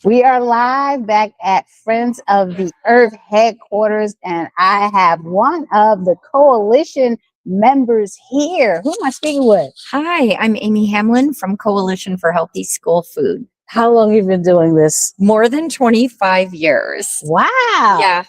We are live back at Friends of the Earth headquarters, and I have one of the coalition members here. Who am I speaking with? Hi, I'm Amy Hamlin from Coalition for Healthy School Food. How long have you been doing this? More than 25 years. Wow. Yeah.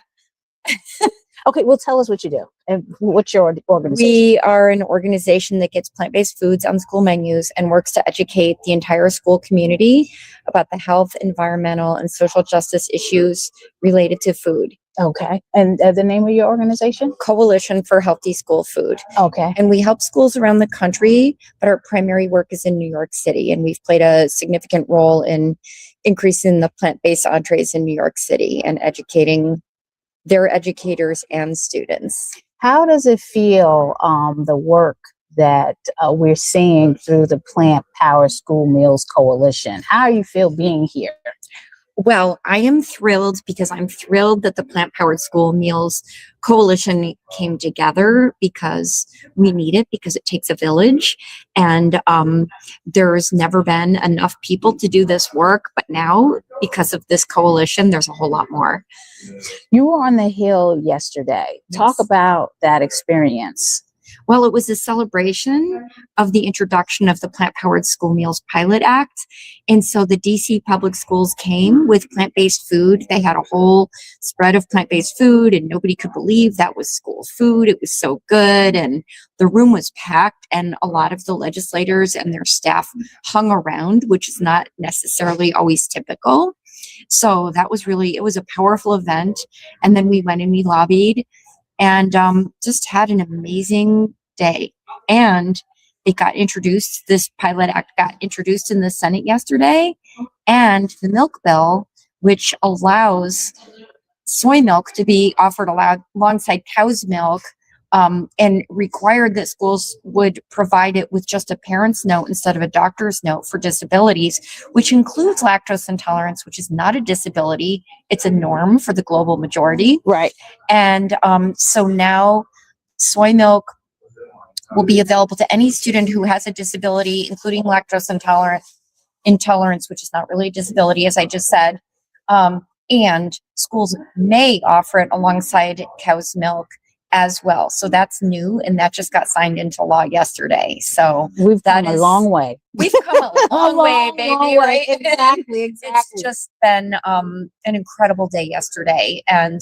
Okay, well, tell us what you do and what's your organization. We are an organization that gets plant-based foods on school menus and works to educate the entire school community about the health, environmental, and social justice issues related to food. Okay, and the name of your organization? Coalition for Healthy School Food. Okay. And we help schools around the country, but our primary work is in New York City, and we've played a significant role in increasing the plant-based entrees in New York City and educating their educators and students. How does it feel, the work that we're seeing through the Plant Power School Meals Coalition? How do you feel being here? Well, I am thrilled because I'm thrilled that the Plant Powered School Meals Coalition came together because we need it, because it takes a village. And there's never been enough people to do this work. But now, because of this coalition, there's a whole lot more. You were on the Hill yesterday. Yes. Talk about that experience. Well, it was a celebration of the introduction of the Plant Powered School Meals Pilot Act. And so the DC public schools came with plant-based food. They had a whole spread of plant-based food, and nobody could believe that was school food. It was so good. And the room was packed, and a lot of the legislators and their staff hung around, which is not necessarily always typical. So that was really, it was a powerful event. And then we went and we lobbied and just had an amazing day. And it got introduced, this pilot act got introduced in the Senate yesterday, and the milk bill, which allows soy milk to be offered alongside cow's milk, and required that schools would provide it with just a parent's note instead of a doctor's note for disabilities, which includes lactose intolerance, which is not a disability. It's a norm for the global majority. Right. And so now soy milk will be available to any student who has a disability, including lactose intolerance, which is not really a disability, as I just said. And schools may offer it alongside cow's milk as well. So that's new, and that just got signed into law yesterday. So We've come a long way. We've come a long way, baby. Long way. Right? Exactly. It's just been an incredible day yesterday, and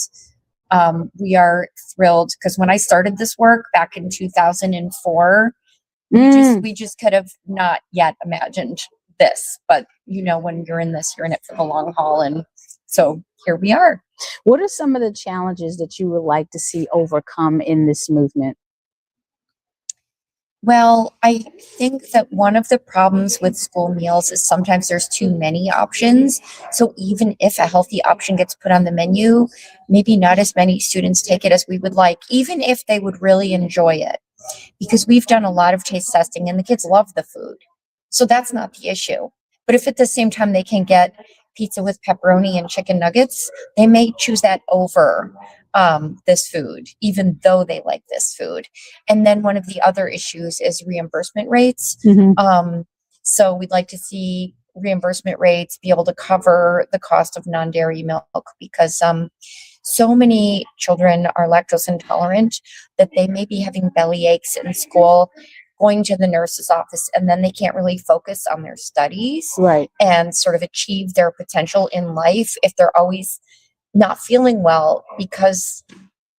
we are thrilled because when I started this work back in 2004, we just could have not yet imagined this. But you know, when you're in this, you're in it for the long haul, and so here we are. What are some of the challenges that you would like to see overcome in this movement? Well, I think that one of the problems with school meals is sometimes there's too many options. So even if a healthy option gets put on the menu, maybe not as many students take it as we would like, even if they would really enjoy it. Because we've done a lot of taste testing and the kids love the food. So that's not the issue. But if at the same time they can get pizza with pepperoni and chicken nuggets, they may choose that over this food, even though they like this food. And then one of the other issues is reimbursement rates. So we'd like to see reimbursement rates be able to cover the cost of non-dairy milk, because so many children are lactose intolerant that they may be having belly aches in school, going to the nurse's office, and then they can't really focus on their studies, right, and sort of achieve their potential in life if they're always not feeling well, because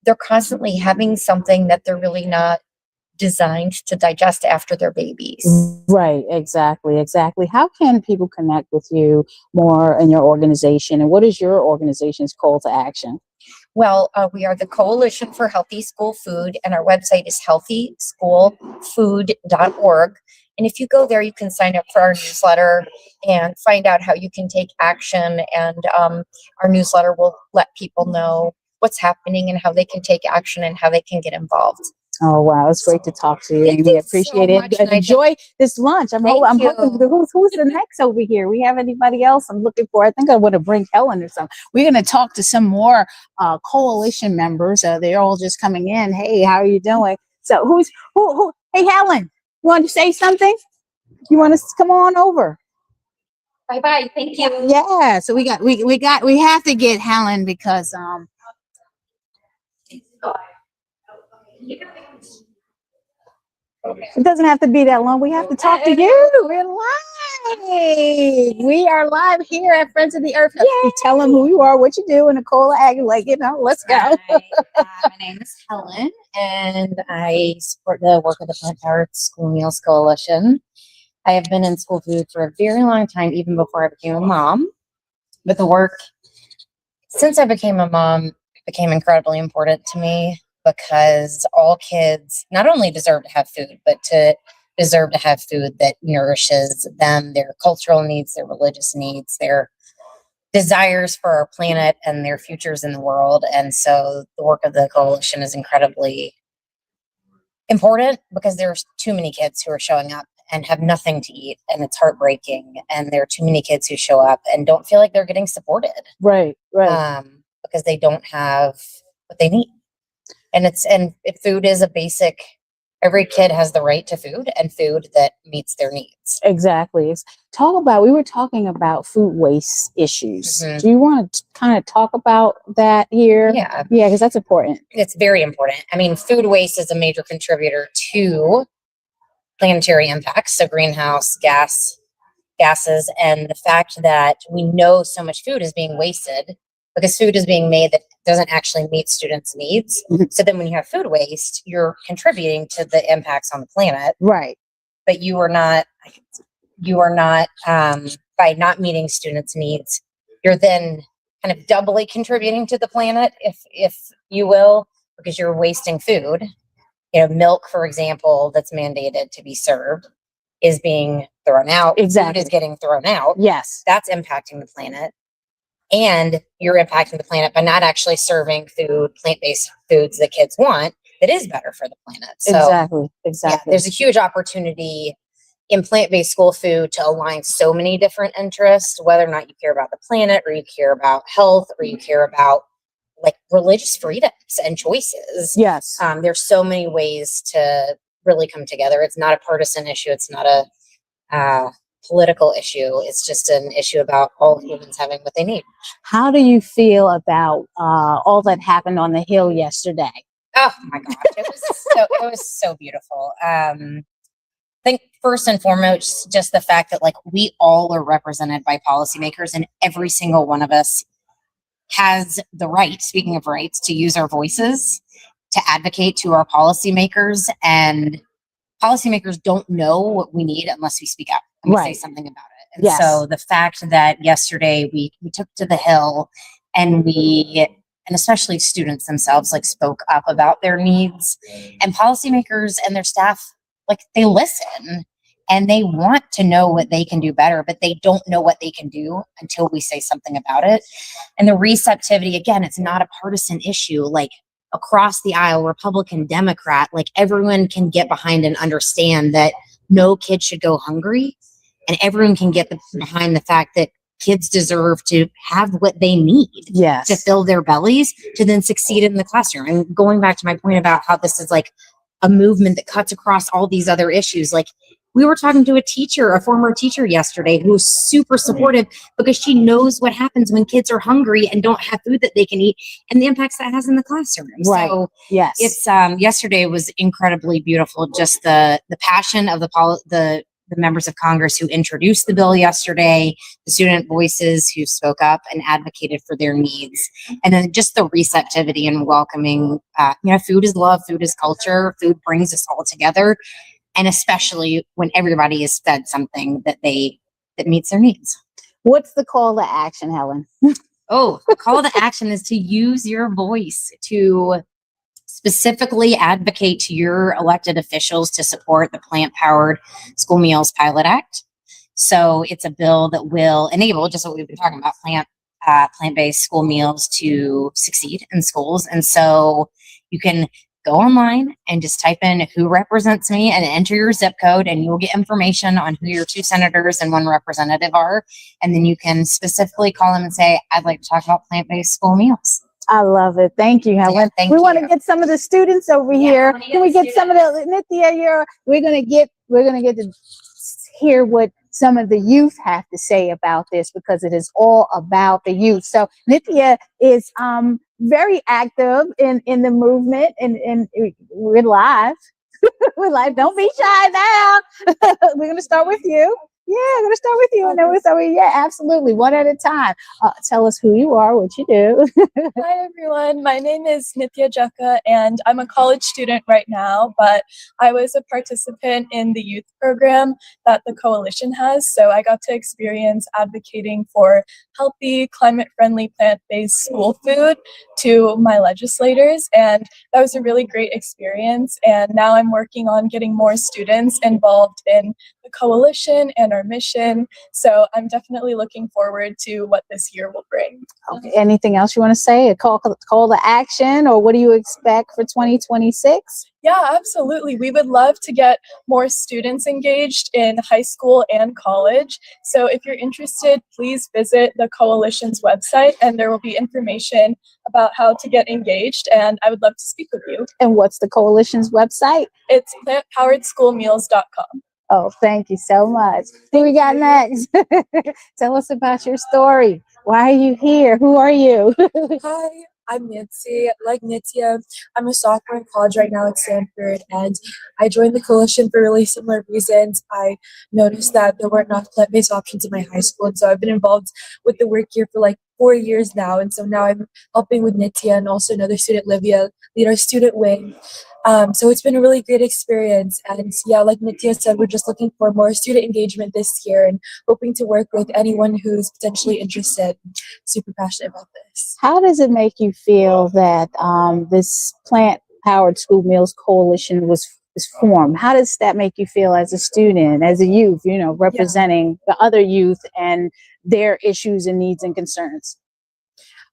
they're constantly having something that they're really not designed to digest after their babies. Right, exactly. How can people connect with you more in your organization, and what is your organization's call to action? Well, we are the Coalition for Healthy School Food, and our website is healthyschoolfood.org. And if you go there, you can sign up for our newsletter and find out how you can take action. And our newsletter will let people know what's happening and how they can take action and how they can get involved. Oh, wow. It's great to talk to you. And we appreciate it. Enjoy this lunch. I'm hoping, who's the next over here? We have anybody else I'm looking for? I think I want to bring Helen or something. We're going to talk to some more coalition members. They're all just coming in. Hey, how are you doing? So who? Hey, Helen, you want to say something? You want to come on over? Bye-bye. Thank you. Yeah, so we have to get Helen because it doesn't have to be that long. We have to talk to you. We're live. We are live here at Friends of the Earth. You tell them who you are, what you do, and Nicole Ag, like, let's go. Hi, my name is Helen, and I support the work of the Plant Powered School Meals Coalition. I have been in school food for a very long time, even before I became a mom. But the work, since I became a mom, became incredibly important to me because all kids not only deserve to have food, but deserve to have food that nourishes them, their cultural needs, their religious needs, their desires for our planet and their futures in the world. And so the work of the coalition is incredibly important because there's too many kids who are showing up and have nothing to eat, and it's heartbreaking. And there are too many kids who show up and don't feel like they're getting supported. Right. Because they don't have what they need. And if food is a basic, every kid has the right to food and food that meets their needs. Exactly. We were talking about food waste issues. Mhm. Do you want to kind of talk about that here? Yeah. Yeah, because that's important. It's very important. I mean, food waste is a major contributor to planetary impacts, so greenhouse gases, and the fact that we know so much food is being wasted because food is being made that doesn't actually meet students' needs. Mhm. So then when you have food waste, you're contributing to the impacts on the planet, Right. but you are not by not meeting students' needs, you're then kind of doubly contributing to the planet, if you will, because you're wasting food. Milk, for example, that's mandated to be served is being thrown out. Exactly. Food is getting thrown out. Yes. That's impacting the planet. And you're impacting the planet by not actually serving plant-based foods that kids want that is better for the planet. So Exactly. there's a huge opportunity in plant-based school food to align so many different interests, whether or not you care about the planet or you care about health or you care about like religious freedoms and choices. Yes. There's so many ways to really come together. It's not a partisan issue. It's not a political issue. It's just an issue about all humans having what they need. How do you feel about all that happened on the Hill yesterday? Oh my gosh, it was so beautiful. I think first and foremost, just the fact that like we all are represented by policymakers, and every single one of us has the right, speaking of rights, to use our voices, to advocate to our policymakers, and policymakers don't know what we need unless we speak up and we say something about it. And so the fact that yesterday we took to the Hill and especially students themselves like spoke up about their needs, and policymakers and their staff, like they listen and they want to know what they can do better, but they don't know what they can do until we say something about it. And the receptivity, again, it's not a partisan issue. Like across the aisle, Republican, Democrat, like everyone can get behind and understand that no kid should go hungry, and everyone can get behind the fact that kids deserve to have what they need to fill their bellies to then succeed in the classroom. And going back to my point about how this is like a movement that cuts across all these other issues, like we were talking to a former teacher yesterday who was super supportive because she knows what happens when kids are hungry and don't have food that they can eat and the impacts that has in the classroom. Right. So yes, it's yesterday was incredibly beautiful. Just the passion of the members of Congress who introduced the bill yesterday, the student voices who spoke up and advocated for their needs, and then just the receptivity and welcoming. Food is love, food is culture, food brings us all together. And especially when everybody is fed something that meets their needs. What's the call to action, Helen? Oh, the call to action is to use your voice to specifically advocate to your elected officials to support the Plant Powered School Meals Pilot Act. So it's a bill that will enable just what we've been talking about, plant-based school meals to succeed in schools. And so you can go online and just type in who represents me and enter your zip code, and you'll get information on who your 2 senators and 1 representative are. And then you can specifically call them and say, I'd like to talk about plant-based school meals. I love it. Thank you, Helen. Yeah, thank we you. want to get some of the students over here. Can we get some of the Nithya here? We're gonna get to hear what some of the youth have to say about this, because it is all about the youth. So Nithya is very active in the movement, and we're live. We're live. Don't be shy now. We're gonna start with you. Yeah, I'm gonna start with you, and then we'll start with, yeah, absolutely, one at a time. Tell us who you are, what you do. Hi everyone, my name is Nithya Jaka and I'm a college student right now, but I was a participant in the youth program that the coalition has, so I got to experience advocating for healthy, climate-friendly, plant-based school food to my legislators, and that was a really great experience. And now I'm working on getting more students involved in the coalition and our mission, so I'm definitely looking forward to what this year will bring. Okay. Anything else you want to say? A call to action, or what do you expect for 2026? Yeah, absolutely. We would love to get more students engaged in high school and college. So if you're interested, please visit the coalition's website and there will be information about how to get engaged. And I would love to speak with you. And what's the coalition's website? It's plantpoweredschoolmeals.com. Oh, thank you so much. Who we got next? Tell us about your story. Why are you here? Who are you? Hi, I'm Nancy. Like Nitya, I'm a sophomore in college right now at Stanford, and I joined the coalition for really similar reasons. I noticed that there weren't enough plant-based options in my high school, and so I've been involved with the work here for like 4 years now, and so now I'm helping with Nitya and also another student, Livia, lead our student wing. So it's been a really great experience, and yeah, like Nitya said, we're just looking for more student engagement this year and hoping to work with anyone who's potentially interested. Super passionate about this. How does it make you feel that this Plant Powered School Meals Coalition was formed? How does that make you feel as a student, as a youth, representing the other youth and their issues and needs and concerns?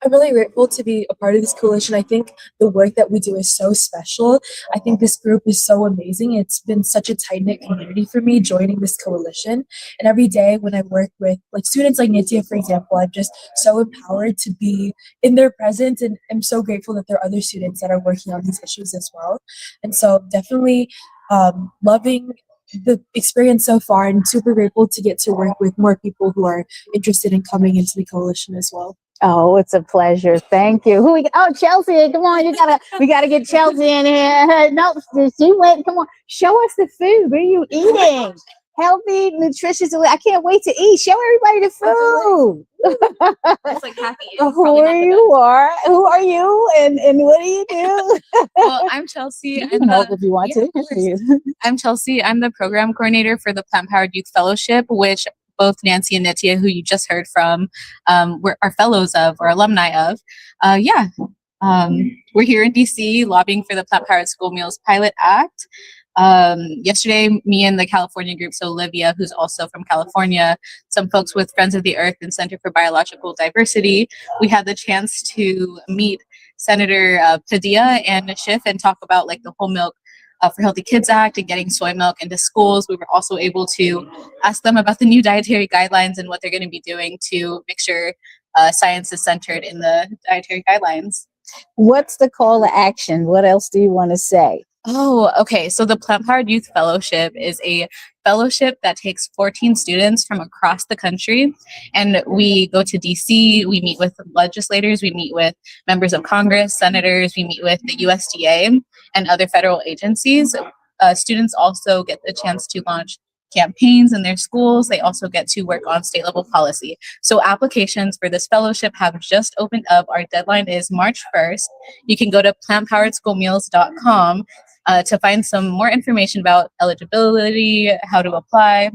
I'm really grateful to be a part of this coalition. I think the work that we do is so special. I think this group is so amazing. It's been such a tight-knit community for me joining this coalition. And every day when I work with like students like Nitya, for example, I'm just so empowered to be in their presence, and I'm so grateful that there are other students that are working on these issues as well. And so definitely loving the experience so far, and super grateful to get to work with more people who are interested in coming into the coalition as well. Oh, it's a pleasure. Thank you. Chelsea, come on. We gotta get Chelsea in here. No, she went. Come on. Show us the food. What are you eating? Healthy, nutritious. I can't wait to eat. Show everybody the food. It's like happy. Who are you? And what do you do? Well, I'm Chelsea. You can help if you want to. I'm Chelsea. I'm the program coordinator for the Plant Powered Youth Fellowship, which both Nancy and Nitya, who you just heard from, are fellows of or alumni of. We're here in DC lobbying for the Plant Powered School Meals Pilot Act. Yesterday, me and the California group, so Olivia, who's also from California, some folks with Friends of the Earth and Center for Biological Diversity, we had the chance to meet Senator Padilla and Schiff and talk about like the Whole Milk for Healthy Kids Act and getting soy milk into schools. We were also able to ask them about the new dietary guidelines and what they're going to be doing to make sure science is centered in the dietary guidelines. What's the call to action? What else do you want to say? Oh, okay. So the Plant Powered Youth Fellowship is a fellowship that takes 14 students from across the country. And we go to DC, we meet with legislators, we meet with members of Congress, senators, we meet with the USDA and other federal agencies. Students also get the chance to launch campaigns in their schools. They also get to work on state level policy. So applications for this fellowship have just opened up. Our deadline is March 1st. You can go to plantpoweredschoolmeals.com to find some more information about eligibility, how to apply.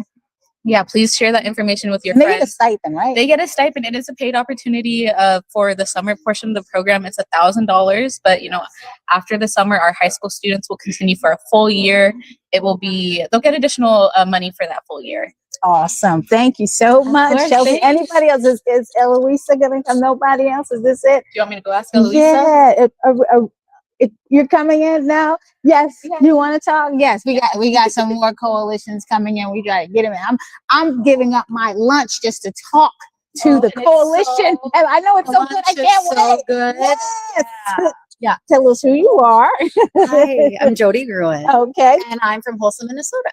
Yeah, please share that information with your And they friends. get a stipend, right? They get a stipend. It is a paid opportunity for the summer portion of the program. It's $1,000, but after the summer, our high school students will continue for a full year. They'll get additional money for that full year. Awesome. Thank you so much, course, Chelsea. thank Anybody else? Is Eloisa going to come? Nobody else? Is this it? Do you want me to go ask Elisa? Yeah. If you're coming in now, yes. You want to talk? Yes, we got some more coalitions coming in. We got to get them in. I'm giving up my lunch just to talk to the coalition. And I know it's so good. I can't wait. So good. Yes. Yeah. Tell us who you are. Hi, I'm Jody Gruen, Okay. and I'm from Wholesome, Minnesota.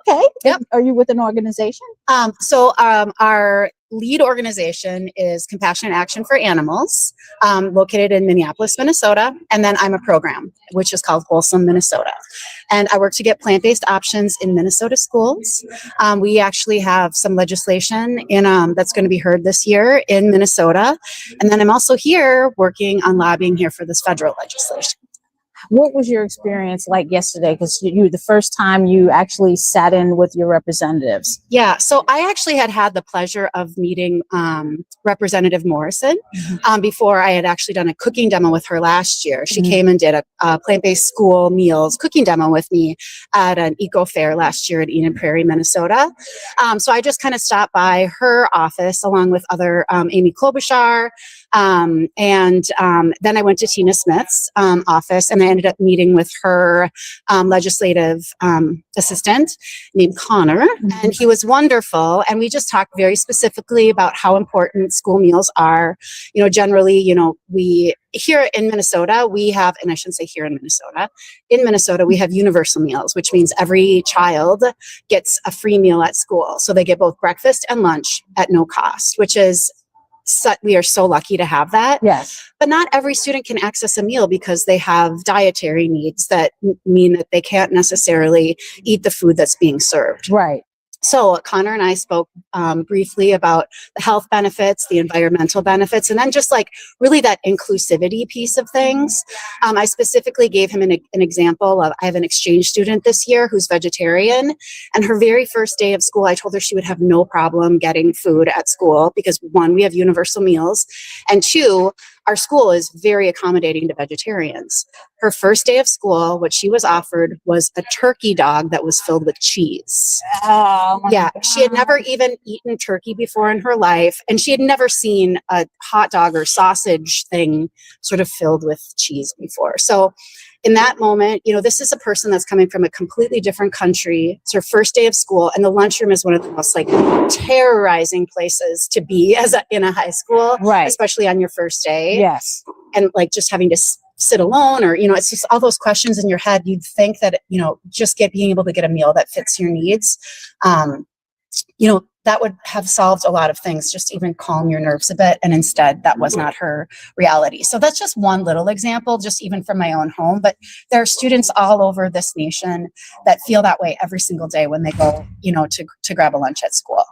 Okay. Yep. Are you with an organization? Our lead organization is Compassionate Action for Animals, located in Minneapolis, Minnesota. And then I'm a program, which is called Wholesome Minnesota. And I work to get plant-based options in Minnesota schools. We actually have some legislation that's going to be heard this year in Minnesota. And then I'm also here working on lobbying here for this federal legislation. What was your experience like yesterday? Because you the first time you actually sat in with your representatives. Yeah, so I actually had the pleasure of meeting Representative Morrison before. I had actually done a cooking demo with her last year. She came and did a plant-based school meals cooking demo with me at an eco fair last year at Eden Prairie, Minnesota. So I just kind of stopped by her office along with other Amy Klobuchar, and then I went to Tina Smith's office, and I ended up meeting with her legislative assistant named Connor, and he was wonderful. And we just talked very specifically about how important school meals are. You know, generally, you know, we here in Minnesota, we have, and I shouldn't say here in Minnesota, we have universal meals, which means every child gets a free meal at school. So they get both breakfast and lunch at no cost, which is we are so lucky to have that. Yes. But not every student can access a meal because they have dietary needs that mean that they can't necessarily eat the food that's being served. Right. So Connor and I spoke briefly about the health benefits, the environmental benefits, and then just like really that inclusivity piece of things. I specifically gave him an example of, I have an exchange student this year who's vegetarian, and her very first day of school, I told her she would have no problem getting food at school because one, we have universal meals, and two, our school is very accommodating to vegetarians. Her first day of school, what she was offered was a turkey dog that was filled with cheese. Oh, Yeah, she had never even eaten turkey before in her life, and she had never seen a hot dog or sausage thing sort of filled with cheese before. So in that moment, you know, this is a person that's coming from a completely different country. It's her first day of school, and the lunchroom is one of the most like terrorizing places to be in a high school, right. especially on your first day. Yes. And like just having to sit alone, or, you know, it's just all those questions in your head. You'd think that, you know, just being able to get a meal that fits your needs, you know, that would have solved a lot of things, just even calm your nerves a bit. And instead, that was not her reality. So that's just one little example, just even from my own home. But there are students all over this nation that feel that way every single day when they go, you know, to grab a lunch at school.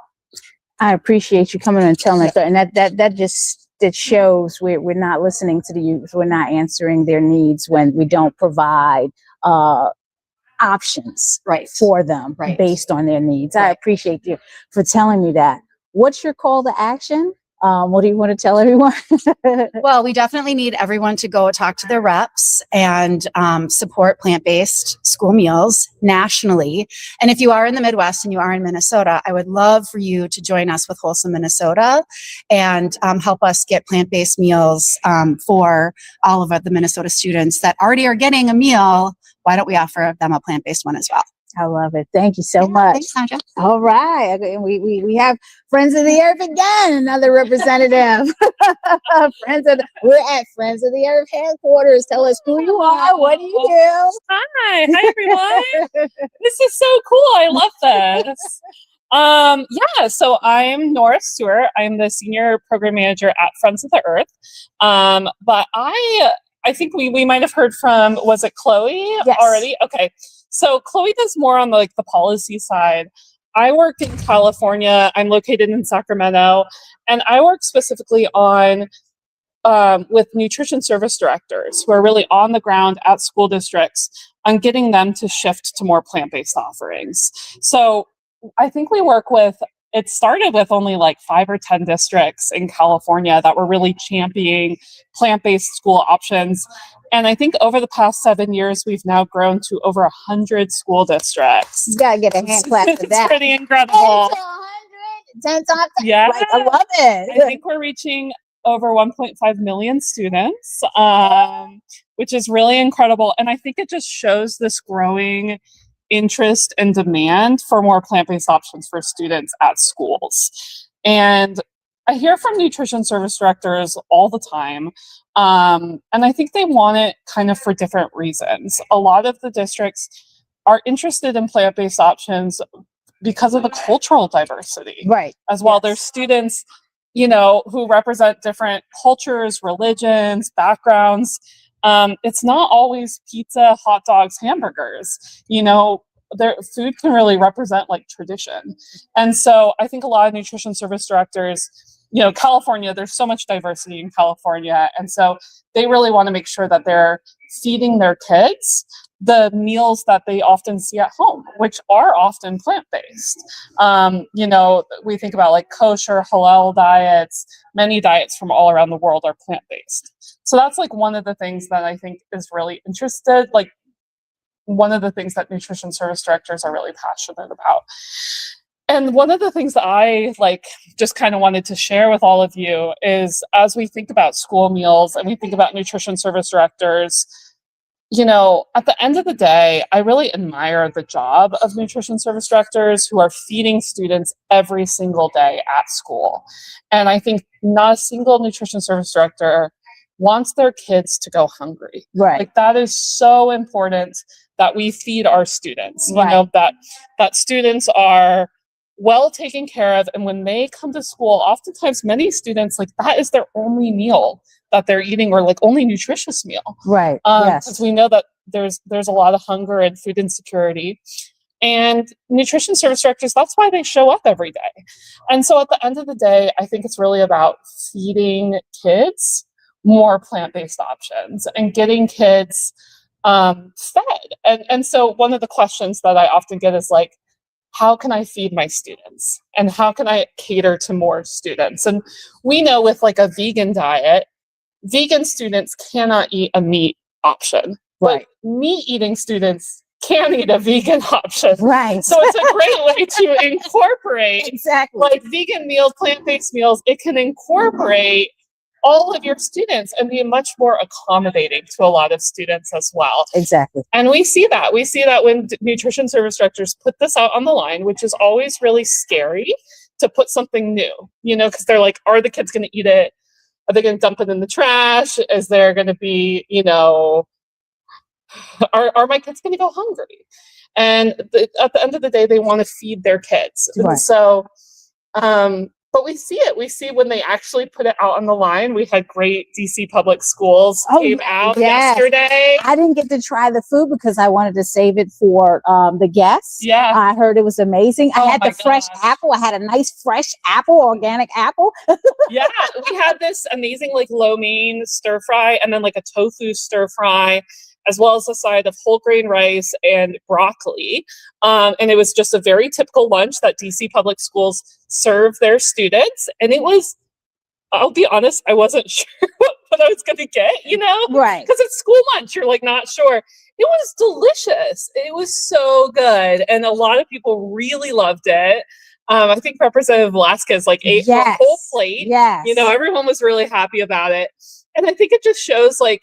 I appreciate you coming and telling us, and that shows we're not listening to the youth. We're not answering their needs when we don't provide options for them based on their needs. I appreciate you for telling me that. What's your call to action? What do you want to tell everyone? Well, we definitely need everyone to go talk to their reps and support plant-based school meals nationally. And if you are in the Midwest and you are in Minnesota, I would love for you to join us with Wholesome Minnesota and help us get plant-based meals for all of the Minnesota students that already are getting a meal. Why don't we offer them a plant-based one as well? I love it. Thank you so much. Thanks, Sandra. All right. Okay, we have Friends of the Earth again, another representative. We're at Friends of the Earth headquarters. Tell us who you are. What do you do? Hi everyone. This is so cool. I love this. Yeah, so I'm Nora Stewart. I'm the senior program manager at Friends of the Earth. But I think we might have heard from, was it Chloe already? Okay. So Chloe does more on the policy side. I work in California. I'm located in Sacramento, and I work specifically on with nutrition service directors who are really on the ground at school districts on getting them to shift to more plant-based offerings. So I think we work with, it started with only like 5 or 10 districts in California that were really championing plant-based school options. And I think over the past 7 years, we've now grown to over 100 school districts. You gotta get a hand clap for that. It's pretty incredible. 10 times. Yeah. Like, I love it. I think we're reaching over 1.5 million students, which is really incredible. And I think it just shows this growing interest and demand for more plant-based options for students at schools. And I hear from nutrition service directors all the time, and I think they want it kind of for different reasons. A lot of the districts are interested in plant-based options because of the cultural diversity Right. as well. Yes. There's students, you know, who represent different cultures, religions, backgrounds. It's not always pizza, hot dogs, hamburgers. You know, their food can really represent like tradition. And so I think a lot of nutrition service directors, you know, California, there's so much diversity in California. And so they really want to make sure that they're feeding their kids the meals that they often see at home, which are often plant-based. You know, we think about like kosher, halal diets, many diets from all around the world are plant-based. So that's like one of the things that I think is really interested, like one of the things that nutrition service directors are really passionate about. And one of the things that I like just kind of wanted to share with all of you is as we think about school meals and we think about nutrition service directors, you know, at the end of the day, I really admire the job of nutrition service directors who are feeding students every single day at school. And I think not a single nutrition service director wants their kids to go hungry. Right. Like that is so important that we feed our students, you Right. know, that students are well taken care of. And when they come to school, oftentimes many students, like that is their only meal that they're eating or like only nutritious meal. Right. Because Yes. we know that there's a lot of hunger and food insecurity. And nutrition service directors, that's why they show up every day. And so at the end of the day, I think it's really about feeding kids more plant-based options and getting kids fed. And so one of the questions that I often get is like, how can I feed my students? And how can I cater to more students? And we know with like a vegan diet, vegan students cannot eat a meat option. Right. But meat eating students can eat a vegan option. Right. So it's a great way to incorporate Exactly. like vegan meals, plant-based meals. It can incorporate all of your students and be much more accommodating to a lot of students as well. Exactly. And we see that. We see that when nutrition service directors put this out on the line, which is always really scary to put something new, you know, because they're like, are the kids going to eat it? Are they going to dump it in the trash? Is there going to be, you know, are my kids going to go hungry? And at the end of the day, they want to feed their kids. Right. And so, but we see it. We see when they actually put it out on the line. We had great DC public schools Oh, came out yes. yesterday. I didn't get to try the food because I wanted to save it for the guests. Yeah. I heard it was amazing. I Oh had my the fresh gosh. apple. I had a nice fresh apple, organic apple. Yeah, we had this amazing like lo mein stir fry and then like a tofu stir fry, as well as a side of whole grain rice and broccoli. And it was just a very typical lunch that DC public schools serve their students. And it was, I'll be honest, I wasn't sure what I was going to get, you know? Right. Because it's school lunch, you're like not sure. It was delicious. It was so good. And a lot of people really loved it. I think Representative Velasquez like ate her whole plate. Yes. You know, everyone was really happy about it. And I think it just shows like,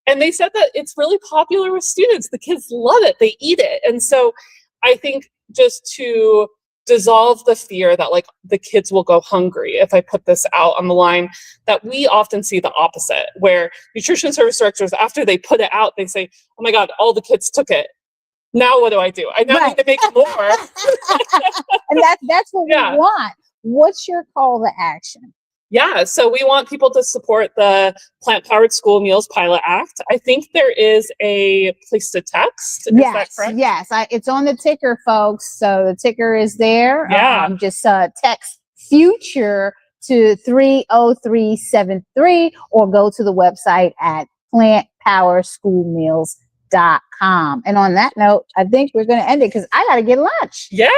and they said that it's really popular with students. The kids love it. They eat it. And so I think just to dissolve the fear that like the kids will go hungry if I put this out on the line, that we often see the opposite, where nutrition service directors, after they put it out, they say, oh my God, all the kids took it. Now what do I do? I now need to make more. And that's what Yeah. we want. What's your call to action? Yeah, so we want people to support the Plant Powered School Meals Pilot Act. I think there is a place to text. Is that Yes, correct? yes. It's on the ticker, folks. So the ticker is there. Yeah. Just text future to 30373 or go to the website at plantpowerschoolmeals.com. And on that note, I think we're going to end it because I got to get lunch. Yeah,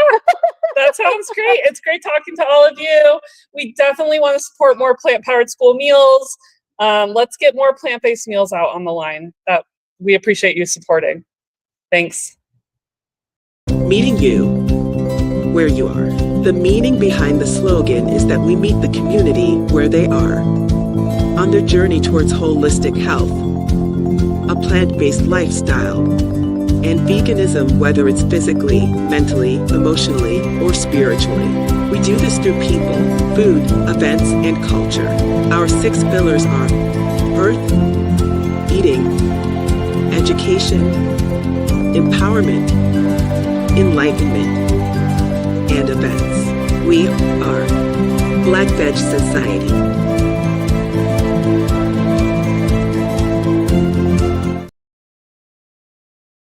that sounds great. It's great talking to all of you. We definitely want to support more plant-powered school meals. Let's get more plant-based meals out on the line. That we appreciate you supporting. Thanks. Meeting you where you are. The meaning behind the slogan is that we meet the community where they are on their journey towards holistic health, a plant-based lifestyle, and veganism, whether it's physically, mentally, emotionally, or spiritually. We do this through people, food, events, and culture. Our 6 pillars are earth, eating, education, empowerment, enlightenment, and events. We are Black Veg Society.